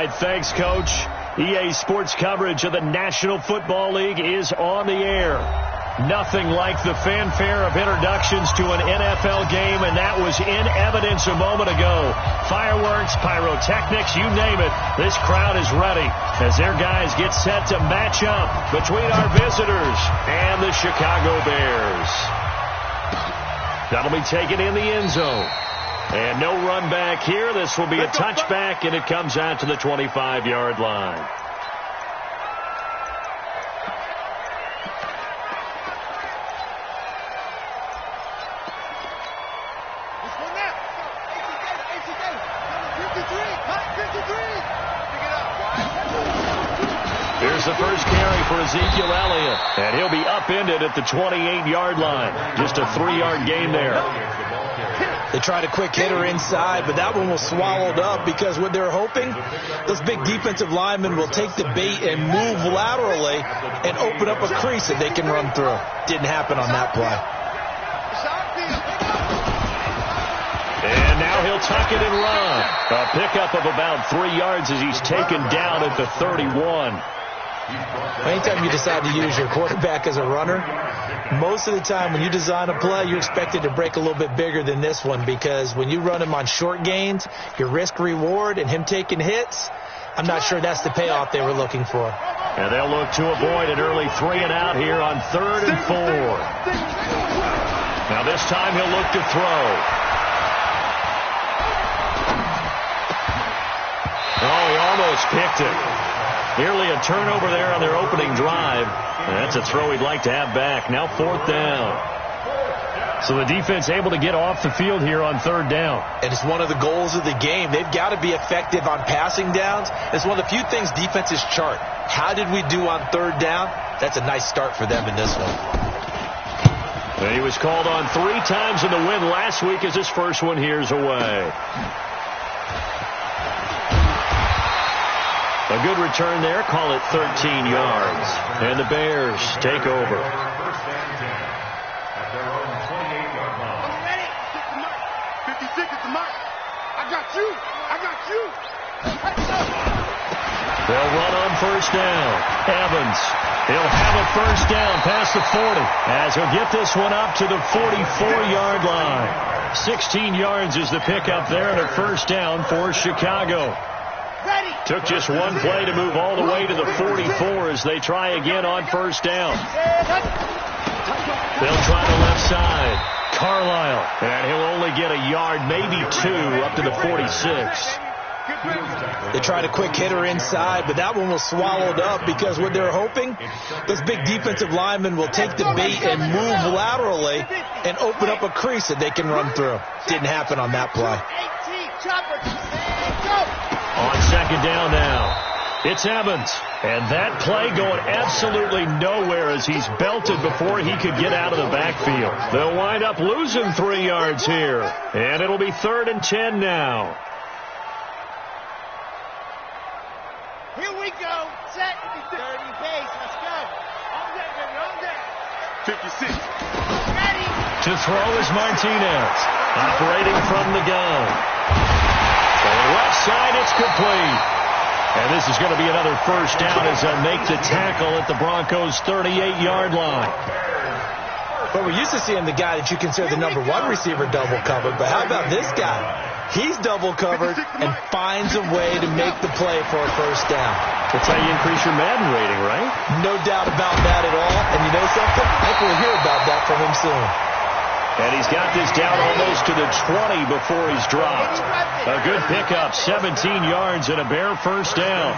right, thanks, Coach. EA Sports coverage of the National Football League is on the air. Nothing like the fanfare of introductions to an NFL game, and that was in evidence a moment ago. Fireworks, pyrotechnics, you name it. This crowd is ready as their guys get set to match up between our visitors and the Chicago Bears. That'll be taken in the end zone. And no run back here. This will be a touchback, and it comes out to the 25-yard line. Here's the first carry for Ezekiel Elliott, and he'll be upended at the 28-yard line. Just a 3-yard gain there. They tried a quick hitter inside, but that one was swallowed up because what they're hoping, those big defensive linemen will take the bait and move laterally and open up a crease that they can run through. Didn't happen on that play. And now he'll tuck it and run. A pickup of about 3 yards as he's taken down at the 31. Anytime you decide to use your quarterback as a runner, most of the time when you design a play, you're expected to break a little bit bigger than this one, because when you run him on short gains, your risk-reward and him taking hits, I'm not sure that's the payoff they were looking for. And they'll look to avoid an early 3-and-out here on 3rd and 4. Now this time he'll look to throw. Oh, he almost picked it. Nearly a turnover there on their opening drive. And that's a throw he'd like to have back. Now 4th down. So the defense able to get off the field here on 3rd down. And it's one of the goals of the game. They've got to be effective on passing downs. It's one of the few things defenses chart. How did we do on 3rd down? That's a nice start for them in this one. And he was called on 3 times in the win last week as his first one here's away. A good return there. Call it 13 yards. And the Bears take over. They'll run on 1st down. Evans. He'll have a 1st down past the 40 as he'll get this one up to the 44-yard line. 16 yards is the pickup there and a 1st down for Chicago. Took just one play to move all the way to the 44 as they try again on 1st down. They'll try the left side. Carlisle. And he'll only get a yard, maybe 2, up to the 46. They tried a quick hitter inside, but that one was swallowed up because what they're hoping, those big defensive linemen will take the bait and move laterally and open up a crease that they can run through. Didn't happen on that play. On 2nd down now. It's Evans. And that play going absolutely nowhere as he's belted before he could get out of the backfield. They'll wind up losing 3 yards here. And it'll be 3rd and 10 now. Here we go. Set. 30 pace. Let's go. On deck, baby. On deck. 56. Ready. To throw is Martinez. Operating from the gun. On the left side, it's complete. And this is going to be another 1st down as they make the tackle at the Broncos' 38-yard line. But we're used to seeing the guy that you consider the number 1 receiver double covered. But how about this guy? He's double covered and finds a way to make the play for a 1st down. That's how you increase your Madden rating, right? No doubt about that at all. And you know something? I think we'll hear about that from him soon. And he's got this down almost to the 20 before he's dropped. A good pickup, 17 yards and a Bear 1st down.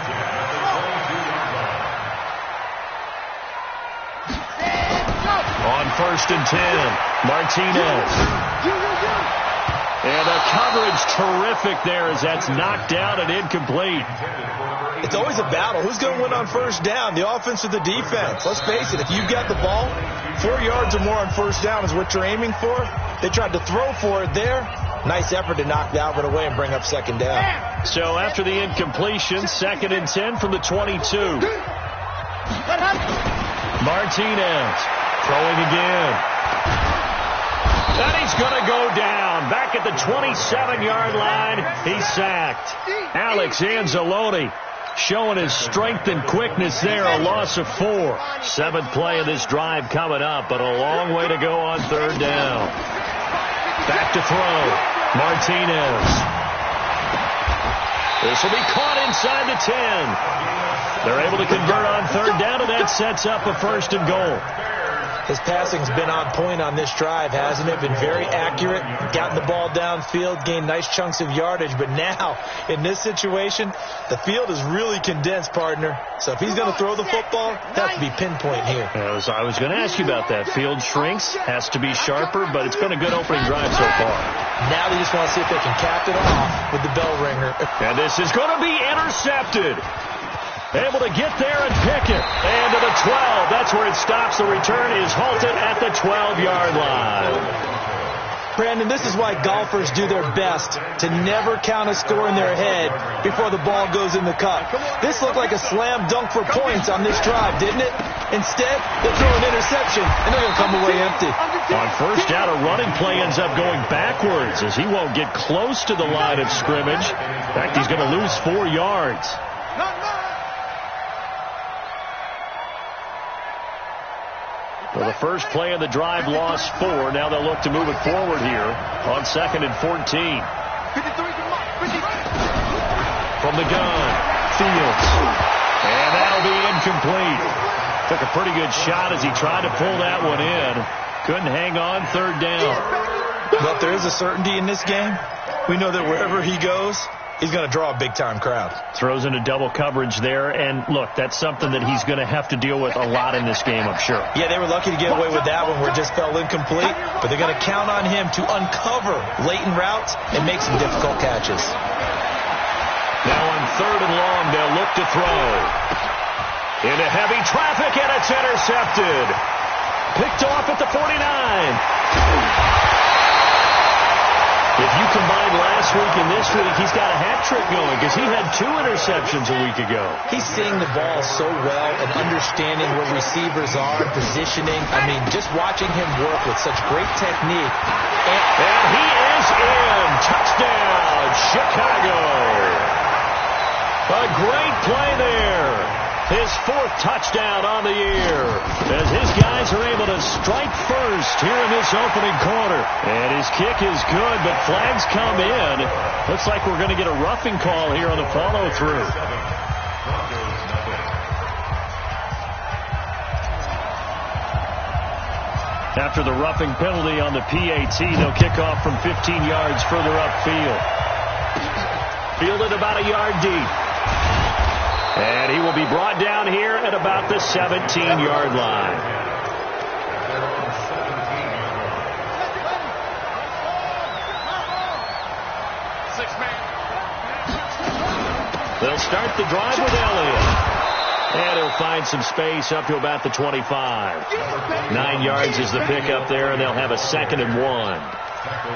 On 1st and 10, Martinez. And the coverage terrific there as that's knocked down and incomplete. It's always a battle. Who's going to win on 1st down, the offense or the defense? Let's face it, if you've got the ball, 4 yards or more on 1st down is what you're aiming for. They tried to throw for it there. Nice effort to knock Dalvin away and bring up 2nd down. So after the incompletion, 2nd and 10 from the 22. Martinez throwing again. And he's going to go down. Back at the 27-yard line, he's sacked. Alex Anzalone showing his strength and quickness there, a loss of 4. 7th play of this drive coming up, but a long way to go on 3rd down. Back to throw. Martinez. This will be caught inside the 10. They're able to convert on 3rd down, and that sets up a 1st and goal. His passing's been on point on this drive, hasn't it? Been very accurate, gotten the ball downfield, gained nice chunks of yardage. But now, in this situation, the field is really condensed, partner. So if he's going to throw the football, it has to be pinpoint here. I was going to ask you about that. Field shrinks, has to be sharper, but it's been a good opening drive so far. Now they just want to see if they can cap it off with the bell ringer. And this is going to be intercepted. Able to get there and pick it. And to the 12. That's where it stops. The return is halted at the 12-yard line. Brandon, this is why golfers do their best to never count a score in their head before the ball goes in the cup. This looked like a slam dunk for points on this drive, didn't it? Instead, they throw an interception, and they're going to come away empty. On 1st down, a running play ends up going backwards as he won't get close to the line of scrimmage. In fact, he's going to lose 4 yards. Well, the first play of the drive lost 4. Now they'll look to move it forward here on 2nd and 14. From the gun, Fields. And that'll be incomplete. Took a pretty good shot as he tried to pull that one in. Couldn't hang on 3rd down. But there is a certainty in this game. We know that wherever he goes, he's going to draw a big-time crowd. Throws into double coverage there, and look, that's something that he's going to have to deal with a lot in this game, I'm sure. Yeah, they were lucky to get away with that one where it just fell incomplete, but they're going to count on him to uncover latent routes and make some difficult catches. Now on 3rd and long, they'll look to throw. Into heavy traffic, and it's intercepted. Picked off at the 49. If you combine last week and this week, he's got a hat trick going because he had 2 interceptions a week ago. He's seeing the ball so well and understanding where receivers are, positioning. I mean, just watching him work with such great technique. And he is in. Touchdown, Chicago. A great play there. His 4th touchdown on the year as his guys are able to strike first here in this opening quarter. And his kick is good, but flags come in. Looks like we're going to get a roughing call here on the follow-through. After the roughing penalty on the PAT, they'll kick off from 15 yards further upfield. Fielded about a yard deep. And he will be brought down here at about the 17-yard line. They'll start the drive with Elliott. And he'll find some space up to about the 25. 9 yards is the pickup there, and they'll have a 2nd and 1.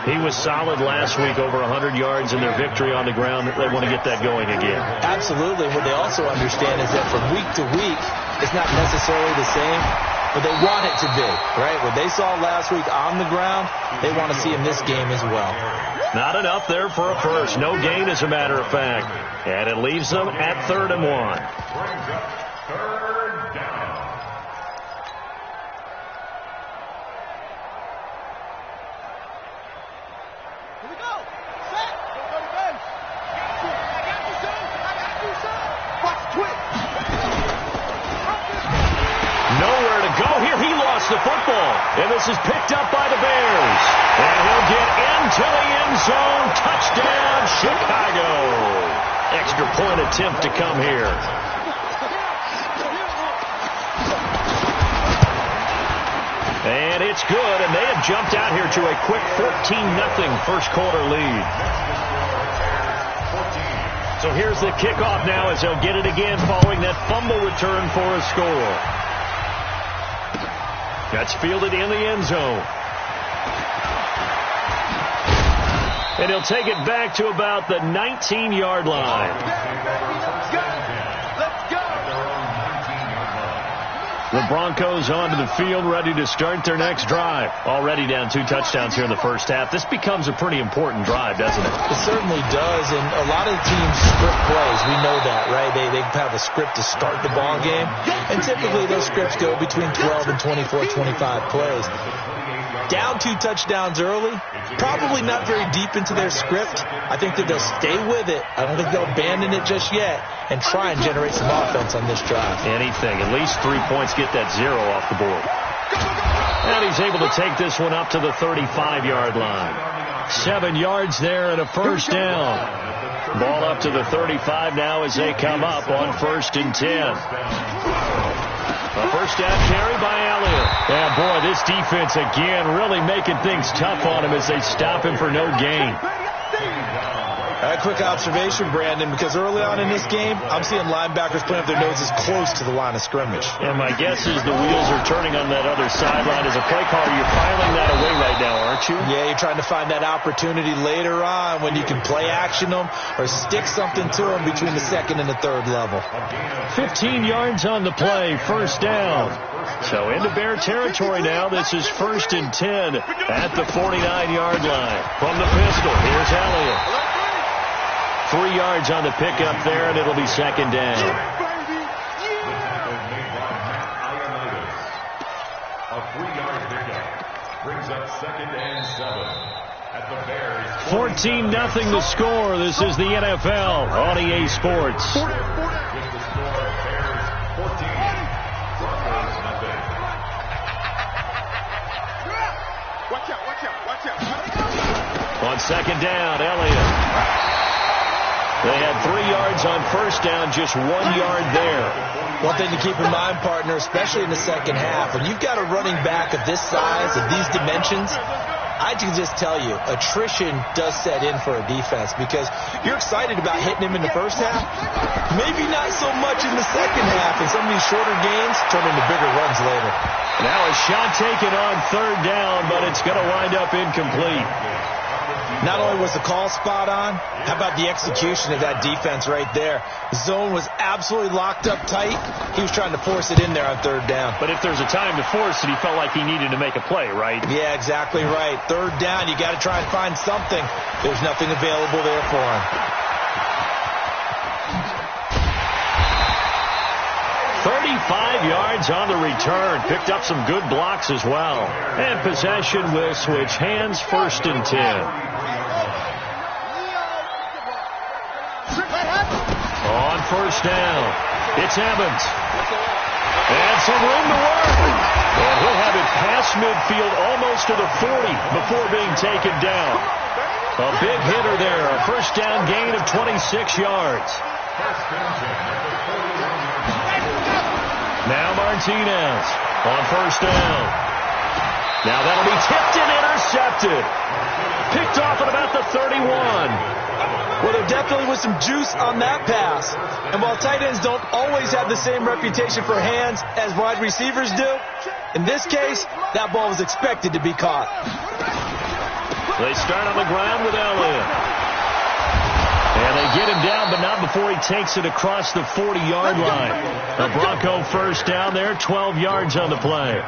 He was solid last week, over 100 yards in their victory on the ground. They want to get that going again. Absolutely. What they also understand is that from week to week, it's not necessarily the same, but they want it to be, right? What they saw last week on the ground, they want to see in this game as well. Not enough there for a first. No gain, as a matter of fact. And it leaves them at 3rd and 1. The football, and this is picked up by the Bears, and he'll get into the end zone. Touchdown, Chicago. Extra point attempt to come here. And it's good, and they have jumped out here to a quick 14-0 first quarter lead. So here's the kickoff now as they'll get it again following that fumble return for a score. That's fielded in the end zone. And he'll take it back to about the 19-yard line. The Broncos onto the field, ready to start their next drive. Already down 2 touchdowns here in the first half. This becomes a pretty important drive, doesn't it? It certainly does, and a lot of teams script plays. We know that, right? They have a script to start the ball game, and typically those scripts go between 12 and 24, 25 plays. Down 2 touchdowns early, probably not very deep into their script. I think that they'll stay with it. I don't think they'll abandon it just yet and try and generate some offense on this drive. Anything. At least 3 points, get that 0 off the board. And he's able to take this one up to the 35-yard line. 7 yards there and a first down. Ball up to the 35 now as they come up on 1st and 10. A first down carry by Elliott. And boy, this defense again really making things tough on him as they stop him for no gain. A quick observation, Brandon, because early on in this game, I'm seeing linebackers putting up their noses close to the line of scrimmage. And my guess is the wheels are turning on that other sideline. As a play caller, you're filing that away right now, aren't you? Yeah, you're trying to find that opportunity later on when you can play action them or stick something to them between the 2nd and the 3rd level. 15 yards on the play, first down. So into Bear territory now. This is 1st and 10 at the 49-yard line. From the pistol, here's Elliott. 3 yards on the pickup there, and it'll be 2nd down. A 3-yard pickup brings up 2nd and 7 at the Bears. 14-0 the score. This is the NFL on EA Sports. With the score, Bears 14, Broncos nothing. Watch out. On 2nd down, Elliott. They had 3 yards on first down, just 1 yard there. One thing to keep in mind, partner, especially in the second half, when you've got a running back of this size, of these dimensions, I can just tell you, attrition does set in for a defense because you're excited about hitting him in the first half. Maybe not so much in the second half, and some of these shorter gains turn into bigger runs later. Now a shot taken on 3rd down, but it's going to wind up incomplete. Not only was the call spot on, how about the execution of that defense right there? Zone was absolutely locked up tight. He was trying to force it in there on 3rd down. But if there's a time to force it, he felt like he needed to make a play, right? Yeah, exactly right. 3rd down, you got to try and find something. There's nothing available there for him. 35 yards on the return. Picked up some good blocks as well. And possession will switch hands, 1st and 10. On 1st down, it's Evans. And some room to work. And he'll have it past midfield almost to the 40 before being taken down. A big hitter there. A first down gain of 26 yards. Now Martinez on 1st down. Now that'll be tipped and intercepted. Picked off at about the 31. Well, there definitely was some juice on that pass. And while tight ends don't always have the same reputation for hands as wide receivers do, in this case, that ball was expected to be caught. They start on the ground with Elliott. And they get him down, but not before he takes it across the 40-yard line. A Bronco first down there, 12 yards on the play.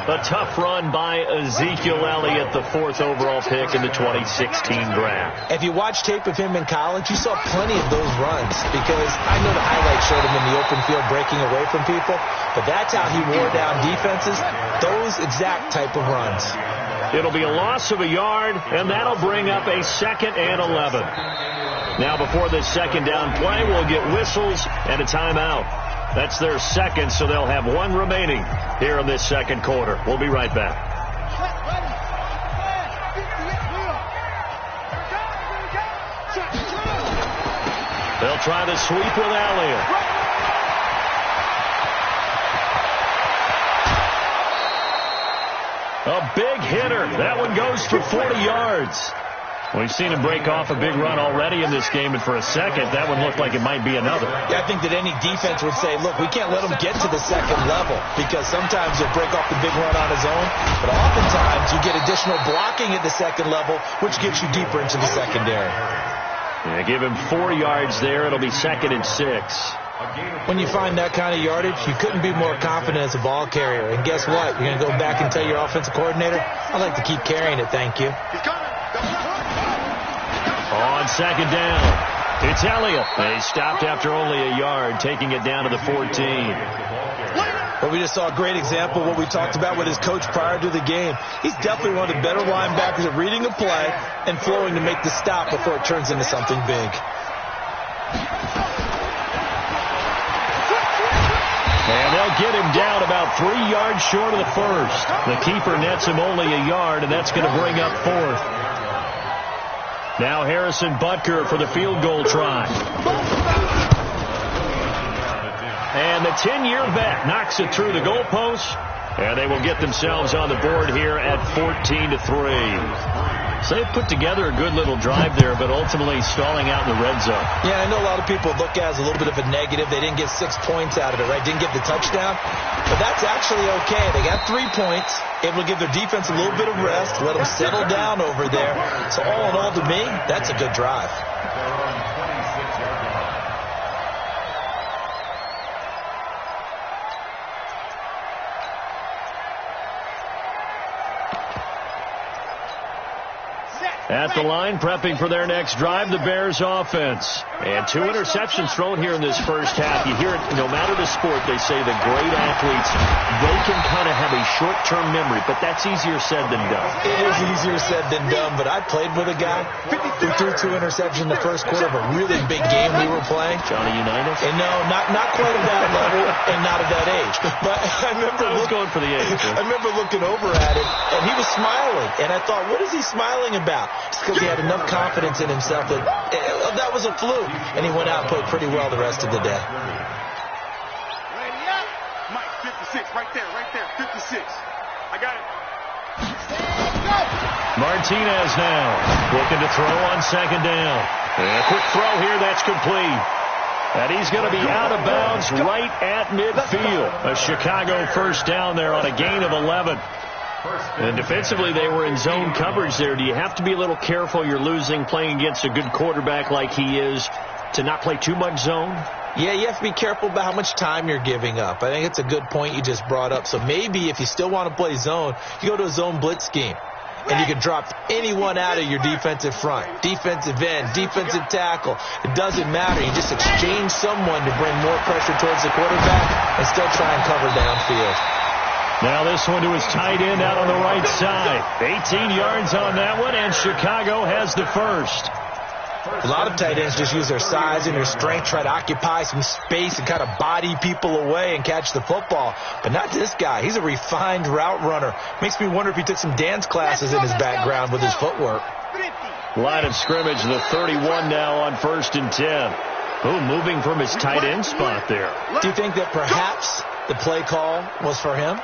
A tough run by Ezekiel Elliott, the 4th overall pick in the 2016 draft. If you watch tape of him in college, you saw plenty of those runs because I know the highlights showed him in the open field breaking away from people, but that's how he wore down defenses, those exact type of runs. It'll be a loss of a yard, and that'll bring up a 2nd and 11. Now before this 2nd down play, we'll get whistles and a timeout. That's their 2nd, so they'll have 1 remaining here in this 2nd quarter. We'll be right back. They'll try the sweep with Elliott. A big hitter. That one goes for 40 yards. We've seen him break off a big run already in this game, and for a second, that one looked like it might be another. Yeah, I think that any defense would say, look, we can't let him get to the 2nd level because sometimes he'll break off the big run on his own, but oftentimes you get additional blocking at the 2nd level, which gets you deeper into the secondary. Yeah, give him 4 yards there. It'll be 2nd and 6. When you find that kind of yardage, you couldn't be more confident as a ball carrier. And guess what? You're going to go back and tell your offensive coordinator, I'd like to keep carrying it, thank you. On second down, it's Elliott. They stopped after only a yard, taking it down to the 14. Well, we just saw a great example of what we talked about with his coach prior to the game. He's definitely one of the better linebackers at reading a play and flowing to make the stop before it turns into something big. And they'll get him down about 3 yards short of the first. The keeper nets him only a yard, and that's going to bring up fourth. Now Harrison Butker for the field goal try. And the 10-year vet knocks it through the goalpost, and they will get themselves on the board here at 14-3. So they put together a good little drive there, but ultimately stalling out in the red zone. Yeah, I know a lot of people look at it as a little bit of a negative. They didn't get 6 points out of it, right? Didn't get the touchdown. But that's actually okay. They got 3 points, able to give their defense a little bit of rest, let them settle down over there. So all in all, to me, that's a good drive. At the line, prepping for their next drive, the Bears offense. And 2 interceptions thrown here in this first half. You hear it, no matter the sport, they say the great athletes, they can kind of have a short-term memory, but that's easier said than done. It is easier said than done, but I played with a guy who threw 2 interceptions in the first quarter of a really big game we were playing. Johnny Unitas? And no, not quite at that level and not at that age. But I remember going for the age. I remember looking over at him, and he was smiling. And I thought, what is he smiling about? It's because he had enough confidence in himself that that was a fluke. And he went out and played pretty well the rest of the day. Ready up. Mike, 56, right there, 56. I got it. Martinez now looking to throw on second down. And a quick throw here, that's complete. And he's going to be out of bounds right at midfield. A Chicago first down there on a gain of 11. And defensively, they were in zone coverage there. Do you have to be a little careful? You're losing, playing against a good quarterback like he is, to not play too much zone? Yeah, you have to be careful about how much time you're giving up. I think it's a good point you just brought up. So maybe if you still want to play zone, you go to a zone blitz scheme. And you can drop anyone out of your defensive front, defensive end, defensive tackle. It doesn't matter. You just exchange someone to bring more pressure towards the quarterback and still try and cover downfield. Now this one to his tight end out on the right side. 18 yards on that one, and Chicago has the first. A lot of tight ends just use their size and their strength, try to occupy some space and kind of body people away and catch the football. But not this guy. He's a refined route runner. Makes me wonder if he took some dance classes in his background with his footwork. Line of scrimmage, the 31 now on 1st and 10. Oh, moving from his tight end spot there. Do you think that perhaps the play call was for him?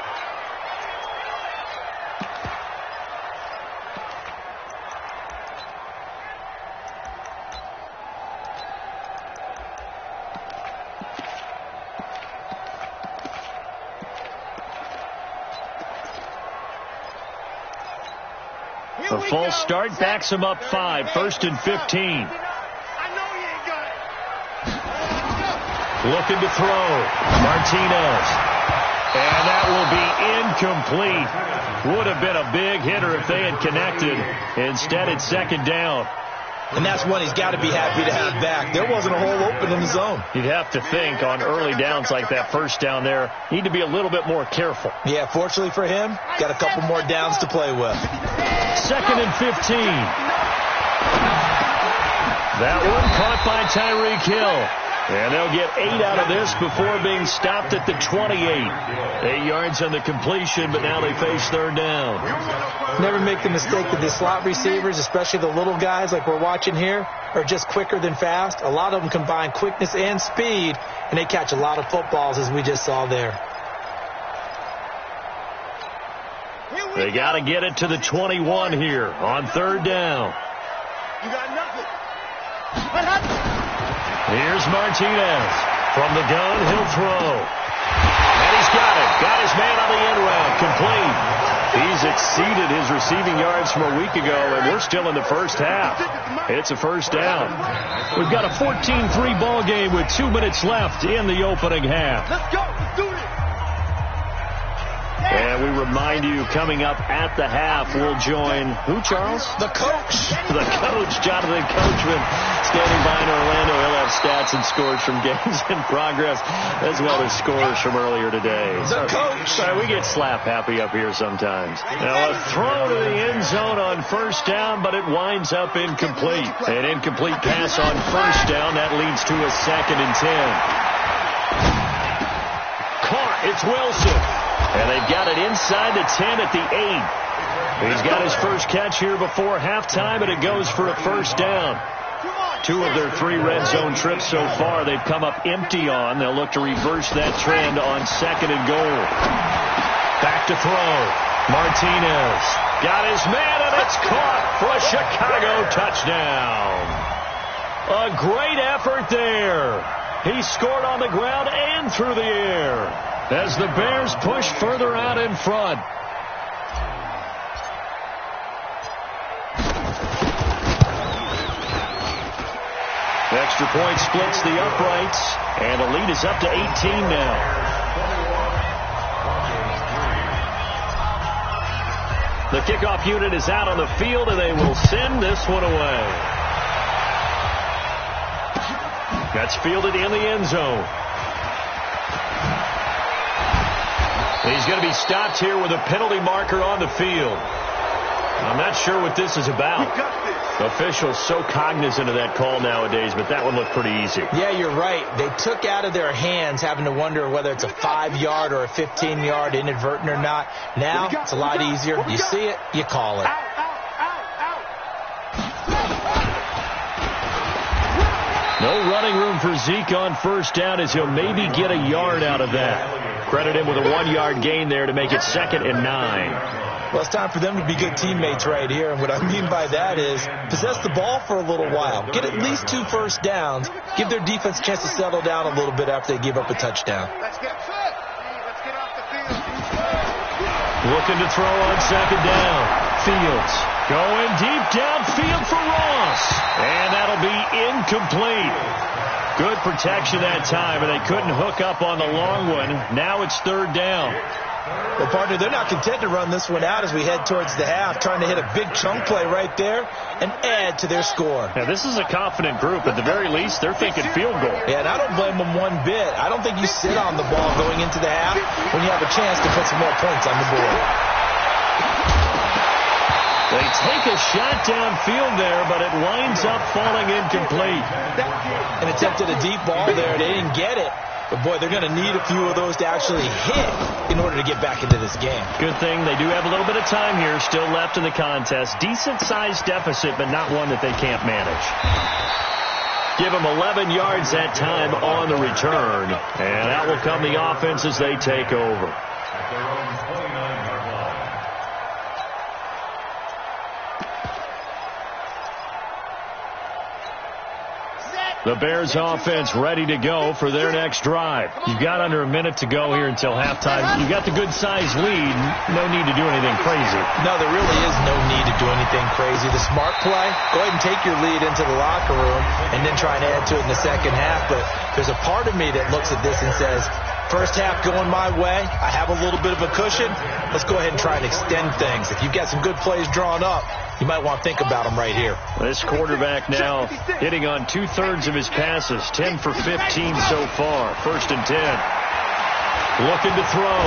A false start backs him up 5, 1st and 15. Looking to throw. Martinez. And that will be incomplete. Would have been a big hitter if they had connected. Instead, it's second down. And that's one he's got to be happy to have back. There wasn't a hole open in the zone. You'd have to think on early downs like that first down there, need to be a little bit more careful. Yeah, fortunately for him, got a couple more downs to play with. 2nd and 15. That one caught by Tyreek Hill. And they'll get 8 out of this before being stopped at the 28. 8 yards on the completion, but now they face third down. Never make the mistake that the slot receivers, especially the little guys like we're watching here, are just quicker than fast. A lot of them combine quickness and speed, and they catch a lot of footballs, as we just saw there. They got to get it to the 21 here on third down. You got nothing. What happened? Here's Martinez. From the gun, he'll throw. And he's got it. Got his man on the end round. Complete. He's exceeded his receiving yards from a week ago, and we're still in the first half. It's a first down. We've got a 14-3 ball game with 2 minutes left in the opening half. Let's go. Let's do this. And we remind you, coming up at the half, we'll join who, Charles? The coach. The coach, Jonathan Coachman, standing by in Orlando. He'll have stats and scores from games in progress, as well as scores from earlier today. The coach. Sorry, we get slap happy up here sometimes. Now, a throw to the end zone on first down, but it winds up incomplete. An incomplete pass on first down. That leads to a 2nd and 10. Caught. It's Wilson. And they've got it inside the 10 at the 8. He's got his first catch here before halftime, and it goes for a first down. 2 of their 3 red zone trips so far they've come up empty on. They'll look to reverse that trend on 2nd and goal. Back to throw. Martinez got his man, and it's caught for a Chicago touchdown. A great effort there. He scored on the ground and through the air as the Bears push further out in front. The extra point splits the uprights, and the lead is up to 18 now. The kickoff unit is out on the field, and they will send this one away. That's fielded in the end zone. He's going to be stopped here with a penalty marker on the field. I'm not sure what this is about. Officials so cognizant of that call nowadays, but that one looked pretty easy. Yeah, you're right. They took out of their hands having to wonder whether it's a 5-yard or a 15-yard inadvertent or not. Now, it's a lot easier. You see it, you call it. No running room for Zeke on first down, as he'll maybe get a yard out of that. Credit him with a 1-yard gain there to make it 2nd and 9. Well, it's time for them to be good teammates right here. And what I mean by that is possess the ball for a little while. Get at least 2 first downs. Give their defense a chance to settle down a little bit after they give up a touchdown. Let's get off the field. Looking to throw on 2nd down. Fields going deep downfield for Ross. And that'll be incomplete. Good protection that time, and they couldn't hook up on the long one. Now it's 3rd down. Well, partner, they're not content to run this one out as we head towards the half, trying to hit a big chunk play right there and add to their score. Now, this is a confident group. At the very least, they're thinking field goal. Yeah, and I don't blame them one bit. I don't think you sit on the ball going into the half when you have a chance to put some more points on the board. They take a shot downfield there, but it winds up falling incomplete. And attempted a deep ball there. They didn't get it. But, boy, they're going to need a few of those to actually hit in order to get back into this game. Good thing they do have a little bit of time here still left in the contest. Decent-sized deficit, but not one that they can't manage. Give them 11 yards that time on the return. And out will come the offense as they take over. The Bears offense ready to go for their next drive. You've got under a minute to go here until halftime. You've got the good-sized lead. No need to do anything crazy. No, there really is no need to do anything crazy. The smart play, go ahead and take your lead into the locker room and then try and add to it in the second half. But there's a part of me that looks at this and says, first half going my way, I have a little bit of a cushion. Let's go ahead and try and extend things. If you've got some good plays drawn up, you might want to think about them right here. This quarterback now hitting on 2/3 of his passes, 10 for 15 so far. 1st and 10. Looking to throw.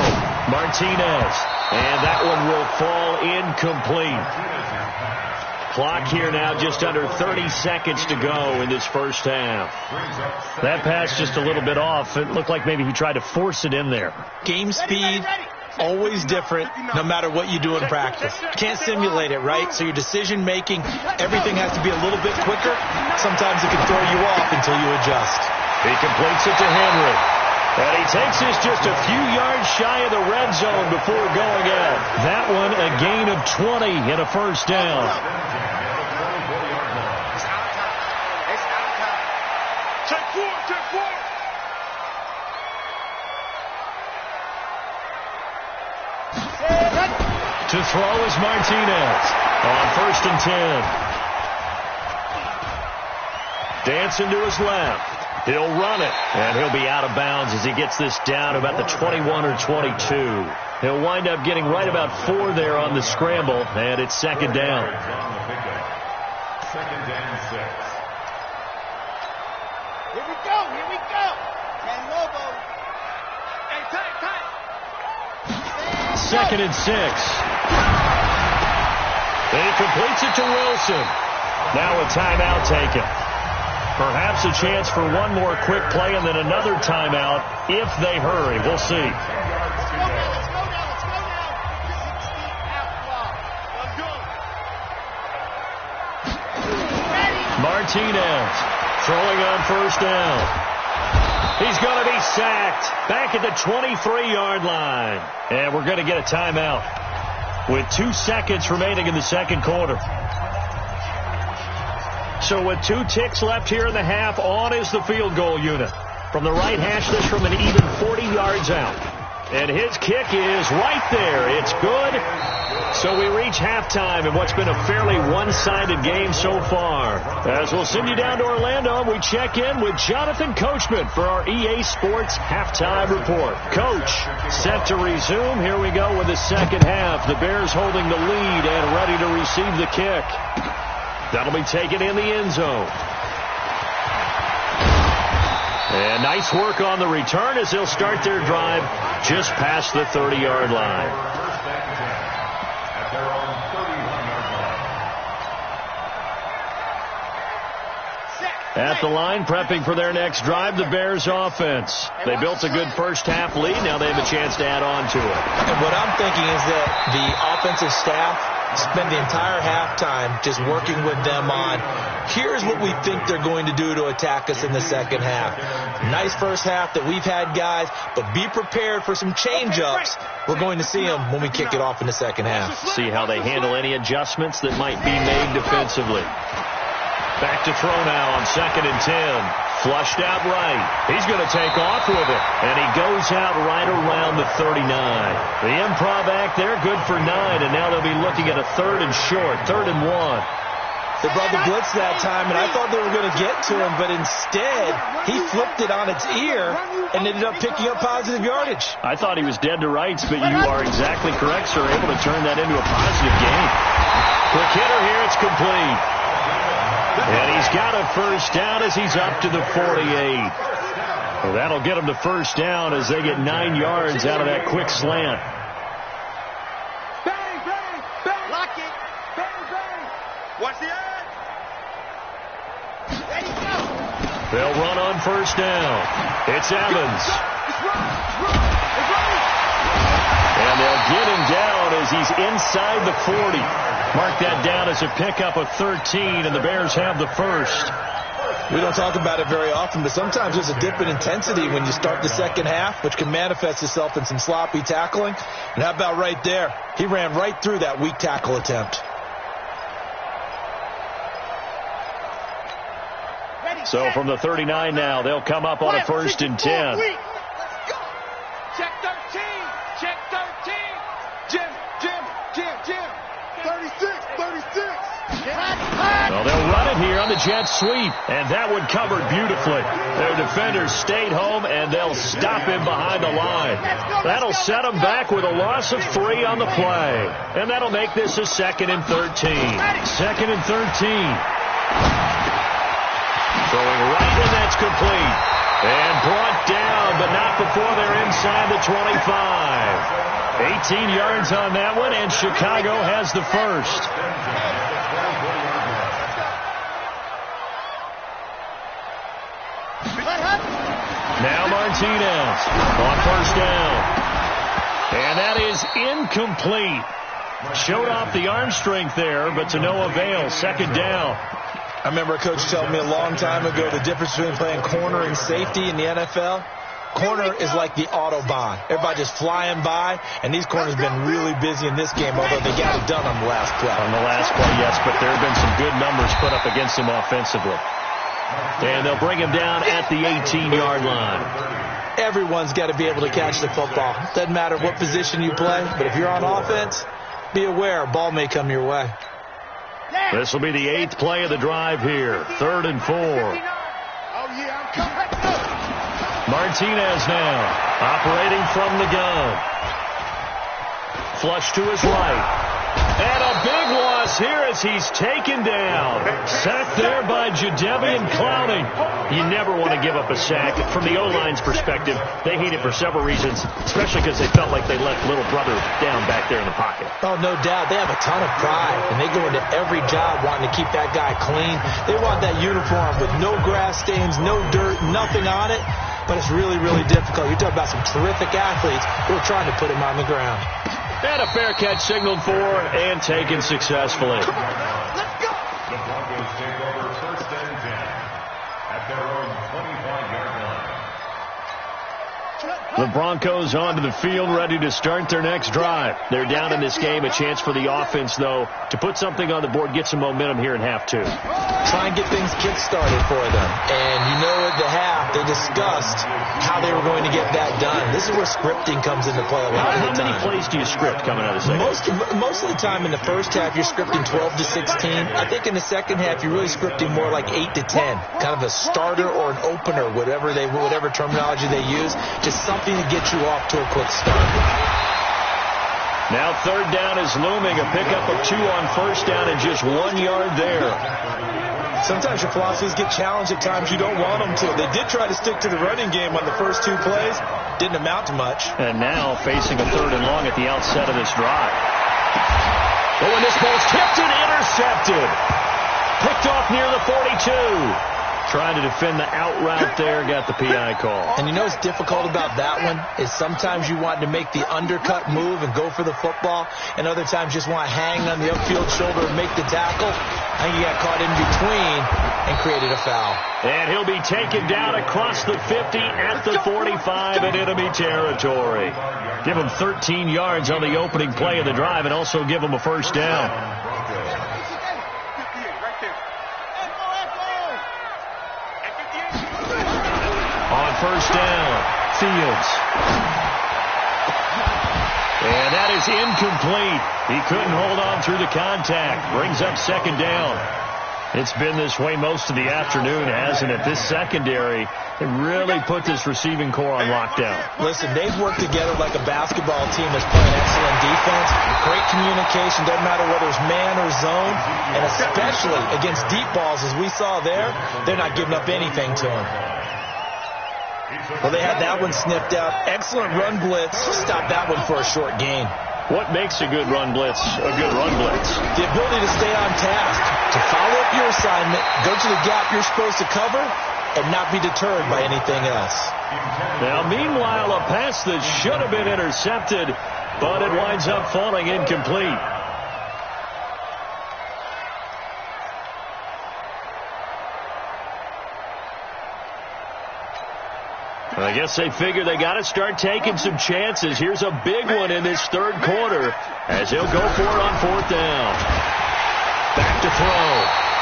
Martinez. And that one will fall incomplete. Clock here now just under 30 seconds to go in this first half. That pass just a little bit off. It looked like maybe he tried to force it in there. Game speed, always different no matter what you do in practice. You can't simulate it, right? So your decision making, everything has to be a little bit quicker. Sometimes it can throw you off until you adjust. He completes it to Henry. And he takes this just a few yards shy of the red zone before going out. That one a gain of 20 and a first down. To throw is Martinez on 1st and 10. Dancing to his left. He'll run it, and he'll be out of bounds as he gets this down about the 21 or 22. He'll wind up getting right about 4 there on the scramble, and it's 2nd down. 2nd and 6. Here we go, here we go. And Lobo. Hey, tight. 2nd and 6. He completes it to Wilson. Now a timeout taken. Perhaps a chance for one more quick play and then another timeout if they hurry. We'll see. Let's go now. Martinez throwing on 1st down. He's going to be sacked back at the 23-yard line. And we're going to get a timeout with 2 seconds remaining in the 2nd quarter. So with 2 ticks left here in the half, on is the field goal unit. From the right hash, this from an even 40 yards out. And his kick is right there. It's good. So we reach halftime in what's been a fairly one-sided game so far. As we'll send you down to Orlando, we check in with Jonathan Coachman for our EA Sports Halftime Report. Coach, set to resume. Here we go with the 2nd half. The Bears holding the lead and ready to receive the kick. That'll be taken in the end zone. And nice work on the return as they'll start their drive just past the 30-yard line. At their own 31-yard line. At the line, prepping for their next drive, the Bears offense. They built a good first-half lead. Now they have a chance to add on to it. And what I'm thinking is that the offensive staff spend the entire halftime just working with them on, here's what we think they're going to do to attack us in the 2nd half. Nice first half that we've had, guys, but be prepared for some change-ups. We're going to see them when we kick it off in the 2nd half. See how they handle any adjustments that might be made defensively. Back to throw now on 2nd and 10. Flushed out right. He's going to take off with it. And he goes out right around the 39. The improv act there, good for 9. And now they'll be looking at a 3rd and short, 3rd and 1. They brought the blitz that time, and I thought they were going to get to him, but instead, he flipped it on its ear and ended up picking up positive yardage. I thought he was dead to rights, but you are exactly correct, sir. Able to turn that into a positive gain. Quick hitter here, it's complete. And he's got a 1st down as he's up to the 48. Well, that'll get him the 1st down as they get 9 yards out of that quick slant. Bang, bang, bang. Lock it. Bang, bang. Watch the edge. Ready, go. They'll run on 1st down. It's Evans. It's running. And they'll get him down as he's inside the 40. Mark that down as a pickup of 13, and the Bears have the 1st. We don't talk about it very often, but sometimes there's a dip in intensity when you start the 2nd half, which can manifest itself in some sloppy tackling. And how about right there? He ran right through that weak tackle attempt. So from the 39 now, they'll come up on a 1st and 10. Let's go. Check 13. Check 13. Jim. 36. Well, they'll run it here on the jet sweep, and that one covered beautifully. Their defenders stayed home, and they'll stop him behind the line. That'll set them back with a loss of 3 on the play, and that'll make this a 2nd and 13. 2nd and 13. Throwing right, and that's complete. And brought down, but not before they're inside the 25. 18 yards on that one, and Chicago has the 1st. Now Martinez on 1st down. And that is incomplete. Showed off the arm strength there, but to no avail. 2nd down. I remember a coach telling me a long time ago the difference between playing corner and safety in the NFL. Corner is like the Autobahn. Everybody just flying by, and these corners have been really busy in this game, although they got it done on the last play. On the last play, yes, but there have been some good numbers put up against him offensively. And they'll bring him down at the 18-yard line. Everyone's got to be able to catch the football. Doesn't matter what position you play, but if you're on offense, be aware, ball may come your way. This will be the 8th play of the drive here. 3rd and 4. Martinez now operating from the gun. Flush to his right. And a big loss here as he's taken down. Sacked there by Jadeveon Clowney. You never want to give up a sack. From the O-line's perspective, they hate it for several reasons, especially because they felt like they let little brother down back there in the pocket. Oh, no doubt. They have a ton of pride, and they go into every job wanting to keep that guy clean. They want that uniform with no grass stains, no dirt, nothing on it. But it's really, really difficult. You're talking about some terrific athletes who are trying to put him on the ground. And a fair catch signaled for and taken successfully. The Broncos take over 1st and 10 at their own 25-yard line. The Broncos onto the field, ready to start their next drive. They're down in this game. A chance for the offense, though, to put something on the board, get some momentum here in half 2. Try and get things kick-started for them. And you know at the half, they discussed how they were going to get that done. This is where scripting comes into play a lot of the time. How many plays do you script coming out of the second? Most of the time in the first half, you're scripting 12 to 16. I think in the second half, you're really scripting more like 8 to 10. Kind of a starter or an opener, whatever terminology they use. Just something to get you off to a quick start. Now 3rd down is looming. A pickup of 2 on 1st down and just 1 yard there. Sometimes your philosophies get challenged at times you don't want them to. They did try to stick to the running game on the first 2 plays. Didn't amount to much. And now facing a 3rd and long at the outset of this drive. Oh, and this ball's tipped and intercepted. Picked off near the 42. Trying to defend the out route there, got the PI call. And you know what's difficult about that one is sometimes you want to make the undercut move and go for the football, and other times just want to hang on the upfield shoulder and make the tackle. I think he got caught in between and created a foul. And he'll be taken down across the 50 at the 45 in enemy territory. Give him 13 yards on the opening play of the drive and also give him a 1st down. On 1st down, Fields. And that is incomplete. He couldn't hold on through the contact. Brings up 2nd down. It's been this way most of the afternoon, hasn't it? This secondary, it really put this receiving core on lockdown. Listen, they've worked together like a basketball team that's playing excellent defense. Great communication, doesn't matter whether it's man or zone. And especially against deep balls, as we saw there, they're not giving up anything to them. Well, they had that one sniffed out. Excellent run blitz. Stop that one for a short gain. What makes a good run blitz a good run blitz? The ability to stay on task, to follow up your assignment, go to the gap you're supposed to cover, and not be deterred by anything else. Now, meanwhile, a pass that should have been intercepted, but it winds up falling incomplete. I guess they figure they got to start taking some chances. Here's a big one in this 3rd quarter as he'll go for it on 4th down. Back to throw.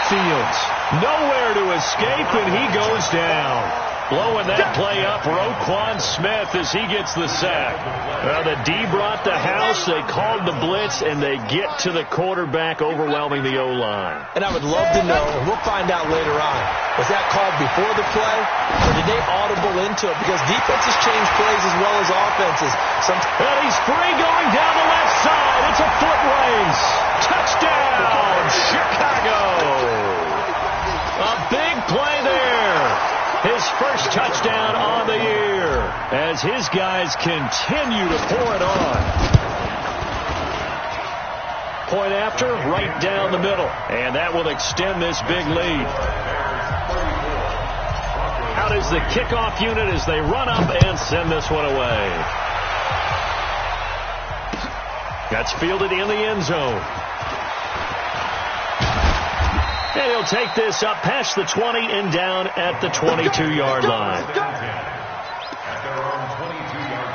Fields nowhere to escape, and he goes down. Blowing that play up, Roquan Smith, as he gets the sack. Well, the D brought the house. They called the blitz, and they get to the quarterback, overwhelming the O-line. And I would love to know, and we'll find out later on, was that called before the play, or did they audible into it? Because defenses change plays as well as offenses. And he's free going down the left side. It's a foot race. Touchdown, Chicago. A big play there. His first touchdown on the year as his guys continue to pour it on. Point after, right down the middle. And that will extend this big lead. Out is the kickoff unit as they run up and send this one away. That's fielded in the end zone. And he'll take this up past the 20 and down at the 22-yard line. At their own 22-yard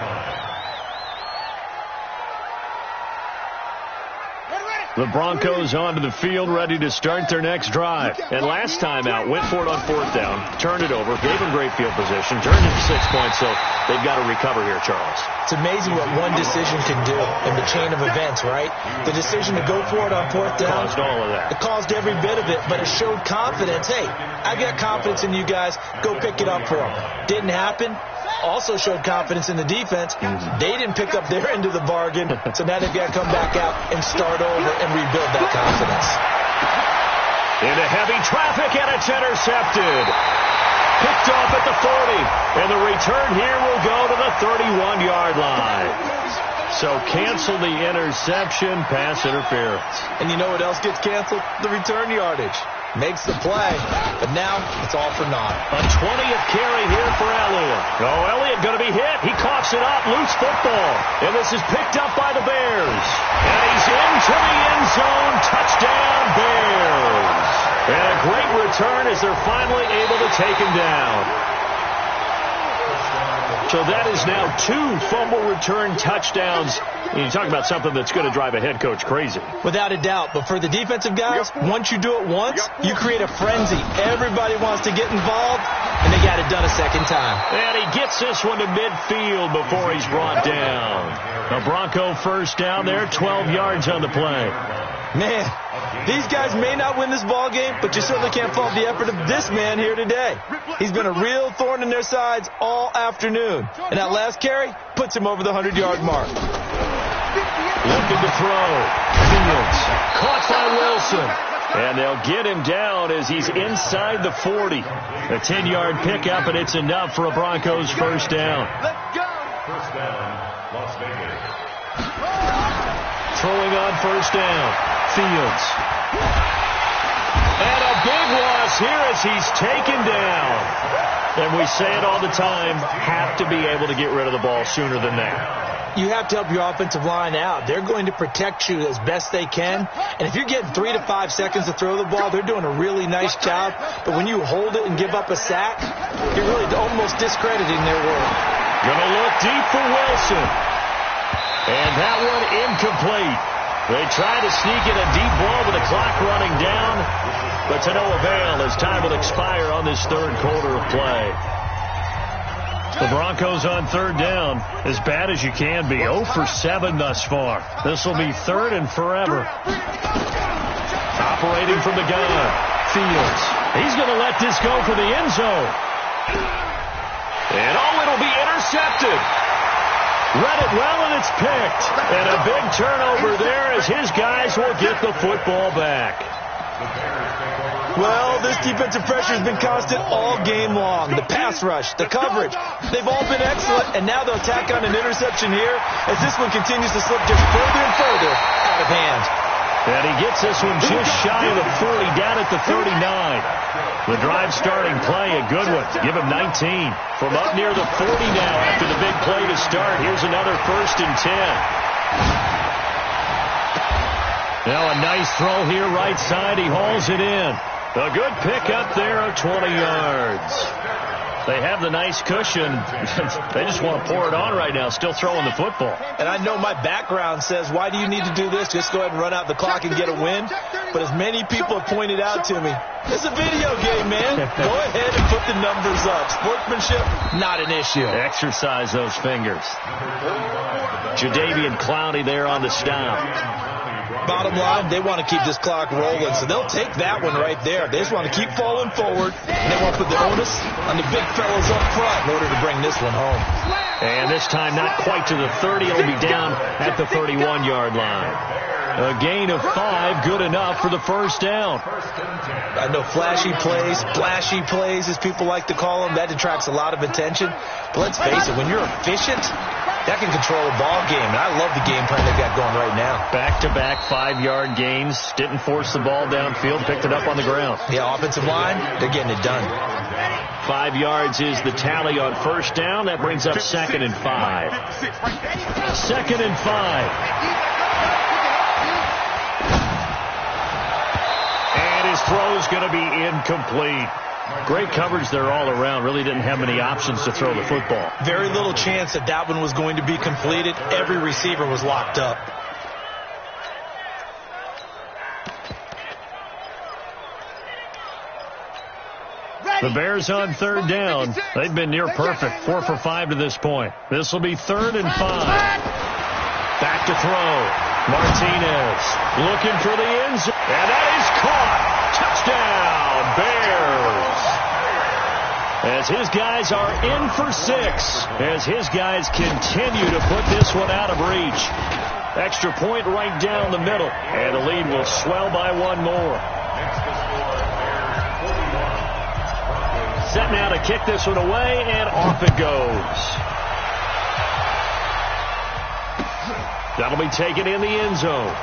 line. The Broncos onto the field, ready to start their next drive. And last time out, went for it on 4th down, turned it over, gave them great field position, turned it to 6 points, so they've got to recover here, Charles. It's amazing what one decision can do in the chain of events, right? The decision to go for it on 4th down. Caused all of that. It caused every bit of it, but it showed confidence. Hey, I got confidence in you guys. Go pick it up for them. Didn't happen. Also showed confidence in the defense. They didn't pick up their end of the bargain, so now they've got to come back out and start over and rebuild that confidence. Into heavy traffic, and it's intercepted. Picked off at the 40, and the return here will go to the 31-yard line. So cancel the interception, pass interference. And you know what else gets canceled? The return yardage. Makes the play, but now it's all for naught. A 20th carry here for Elliott. Oh, Elliott going to be hit. He coughs it up. Loose football. And this is picked up by the Bears. And he's into the end zone. Touchdown, Bears. And a great return as they're finally able to take him down. So that is now 2 fumble return touchdowns. And you talk about something that's going to drive a head coach crazy. Without a doubt. But for the defensive guys, once you do it once, you create a frenzy. Everybody wants to get involved, and they got it done a second time. And he gets this one to midfield before he's brought down. A Bronco first down there, 12 yards on the play. Man, these guys may not win this ball game, but you certainly can't fault the effort of this man here today. He's been a real thorn in their sides all afternoon. And that last carry puts him over the 100-yard mark. Looking to throw. Fields. Caught by Wilson. And they'll get him down as he's inside the 40. A 10-yard pickup, and it's enough for a Broncos first down. First down, Las Vegas. Throwing on first down. Fields. And a big loss here as he's taken down. And we say it all the time, have to be able to get rid of the ball sooner than that. You have to help your offensive line out. They're going to protect you as best they can. And if you're getting 3 to 5 seconds to throw the ball, they're doing a really nice job. But when you hold it and give up a sack, you're really almost discrediting their work. Gonna look deep for Wilson. And that one incomplete. They try to sneak in a deep ball with the clock running down, but to no avail as time will expire on this third quarter of play. The Broncos on third down, as bad as you can be. 0 for 7 thus far. This will be third and forever. Operating from the gun, Fields. He's going to let this go for the end zone. And it'll be intercepted. Read it well, and it's picked. And a big turnover there as his guys will get the football back. Well, this defensive pressure has been constant all game long. The pass rush, the coverage, they've all been excellent, and now they'll tack on an interception here as this one continues to slip just further and further out of hand. And he gets this one just shy of the 40, down at the 39. The drive starting play, a good one. Give him 19. From up near the 40 now after the big play to start. Here's another 1st and 10. Now a nice throw here right side. He hauls it in. A good pickup there of 20 yards. They have the nice cushion. They just want to pour it on right now, still throwing the football. And I know my background says, why do you need to do this? Just go ahead and run out the clock and get a win. But as many people have pointed out to me, it's a video game, man. Go ahead and put the numbers up. Sportsmanship, not an issue. Exercise those fingers. Jadeveon Clowney there on the stop. Bottom line, they want to keep this clock rolling, so they'll take that one right there. They just want to keep falling forward, and they want to put the onus on the big fellas up front in order to bring this one home. And this time not quite to the 30. It'll be down at the 31-yard line. A gain of 5, good enough for the first down. I know flashy plays, splashy plays, as people like to call them, that attracts a lot of attention. But let's face it, when you're efficient, that can control a ball game, and I love the game plan they got going right now. Back-to-back 5-yard gains. Didn't force the ball downfield, picked it up on the ground. Yeah, offensive line, they're getting it done. 5 yards is the tally on first down. That brings up 2nd and 5. 2nd and 5. And his throw's going to be incomplete. Great coverage there all around. Really didn't have many options to throw the football. Very little chance that that one was going to be completed. Every receiver was locked up. The Bears on third down. They've been near perfect, 4 for 5 to this point. This will be 3rd and 5. Back to throw. Martinez looking for the end zone. And that is caught. Touchdown, Bears. As his guys are in for 6. As his guys continue to put this one out of reach. Extra point right down the middle. And the lead will swell by 1 more. Set now to kick this one away, and off it goes. That'll be taken in the end zone.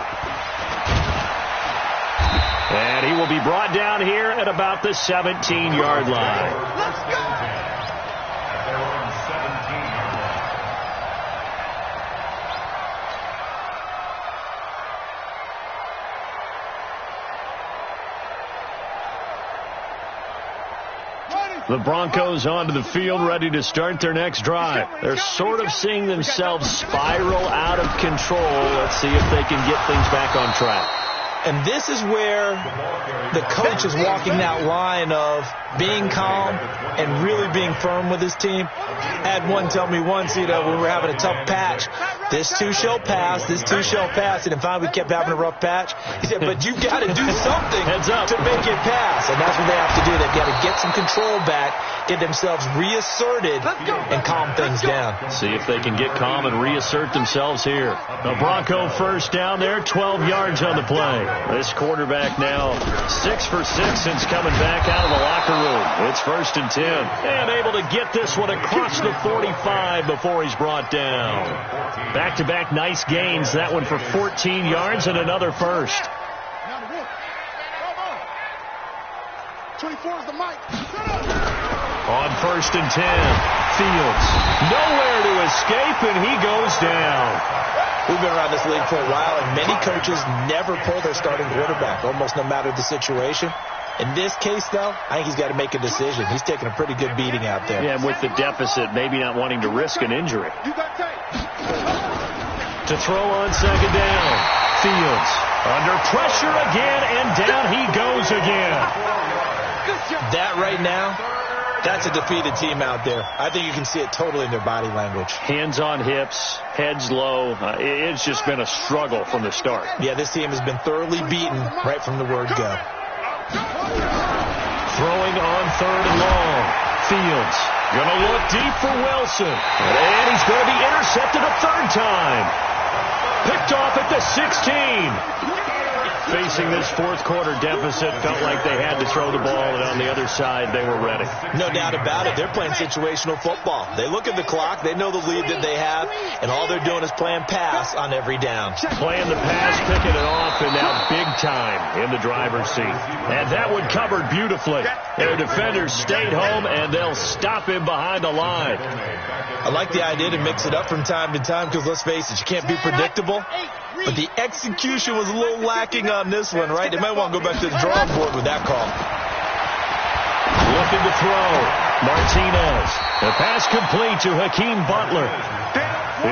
And he will be brought down here at about the 17-yard line. Let's go! The Broncos onto the field, ready to start their next drive. They're sort of seeing themselves spiral out of control. Let's see if they can get things back on track. And this is where the coach is walking that line of being calm and really being firm with his team. I had one tell me once, when we were having a tough patch, this too shall pass, this too shall pass. And then finally we kept having a rough patch. He said, but you've got to do something to make it pass. And that's what they have to do. They've got to get some control back, get themselves reasserted, and calm things down. See if they can get calm and reassert themselves here. The Bronco first down there, 12 yards on the play. This quarterback now 6 for 6 since coming back out of the locker room. It's 1st and 10. And able to get this one across the 45 before he's brought down. Back-to-back nice gains. That one for 14 yards and another first. 24 is the mic. On 1st and 10, Fields nowhere to escape, and he goes down. We've been around this league for a while, and many coaches never pull their starting quarterback, almost no matter the situation. In this case, though, I think he's got to make a decision. He's taking a pretty good beating out there. Yeah, with the deficit, maybe not wanting to risk an injury. To throw on 2nd down, Fields under pressure again, and down he goes again. That right now, that's a defeated team out there. I think you can see it totally in their body language. Hands on hips, heads low. It's just been a struggle from the start. Yeah, this team has been thoroughly beaten right from the word go. Throwing on 3rd and long. Fields going to look deep for Wilson. And he's going to be intercepted a 3rd time. Picked off at the 16. Facing this 4th quarter deficit, felt like they had to throw the ball, and on the other side, they were ready. No doubt about it. They're playing situational football. They look at the clock, they know the lead that they have, and all they're doing is playing pass on every down. Playing the pass, picking it off, and now big time in the driver's seat. And that one covered beautifully. Their defenders stayed home, and they'll stop him behind the line. I like the idea to mix it up from time to time because, let's face it, you can't be predictable. But the execution was a little lacking on this one, right? They might want to go back to the drawing board with that call. Looking to throw. Martinez. The pass complete to Hakeem Butler.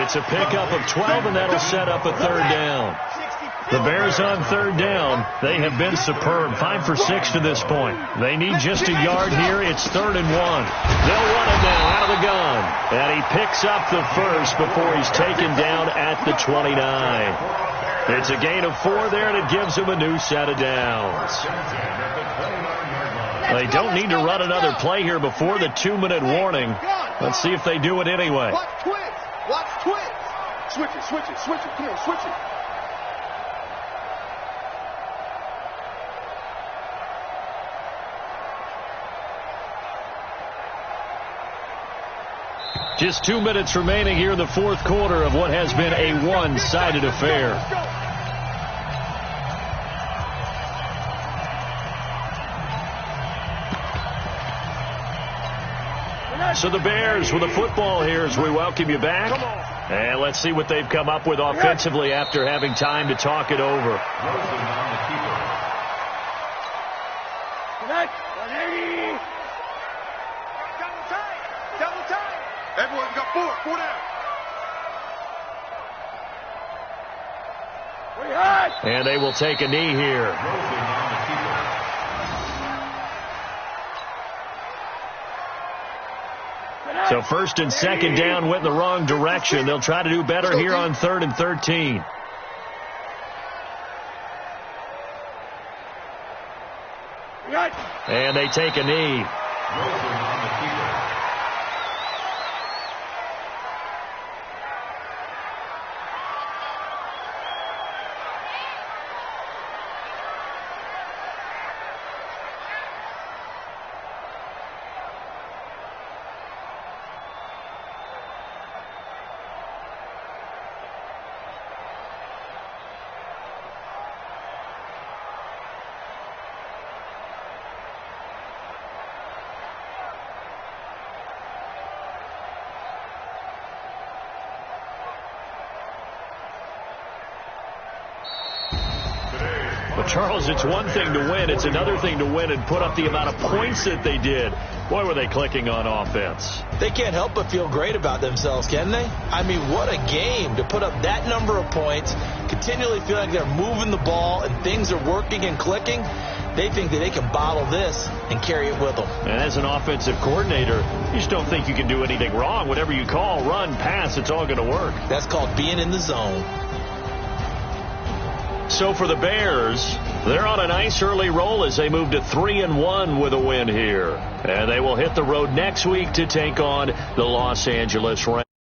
It's a pickup of 12, and that'll set up a 3rd down. The Bears on 3rd down. They have been superb. 5 for 6 to this point. They need just a yard here. It's 3rd and 1. They'll run it now out of the gun. And he picks up the first before he's taken down at the 29. It's a gain of 4 there, and it gives him a new set of downs. They don't need to run another play here before the 2-minute warning. Let's see if they do it anyway. Watch twins. Watch twins. Switch it, switch it, switch it. Come on, switch it. Just 2 minutes remaining here in the 4th quarter of what has been a one-sided affair. So the Bears with the football here as we welcome you back. And let's see what they've come up with offensively after having time to talk it over. Everyone's got 4 down. And they will take a knee here. So first and second down went in the wrong direction. They'll try to do better here on 3rd and 13. And they take a knee. But, Charles, it's one thing to win. It's another thing to win and put up the amount of points that they did. Boy, were they clicking on offense. They can't help but feel great about themselves, can they? I mean, what a game to put up that number of points, continually feel like they're moving the ball and things are working and clicking. They think that they can bottle this and carry it with them. And as an offensive coordinator, you just don't think you can do anything wrong. Whatever you call, run, pass, it's all going to work. That's called being in the zone. So for the Bears, they're on a nice early roll as they move to 3-1 with a win here. And they will hit the road next week to take on the Los Angeles Rams.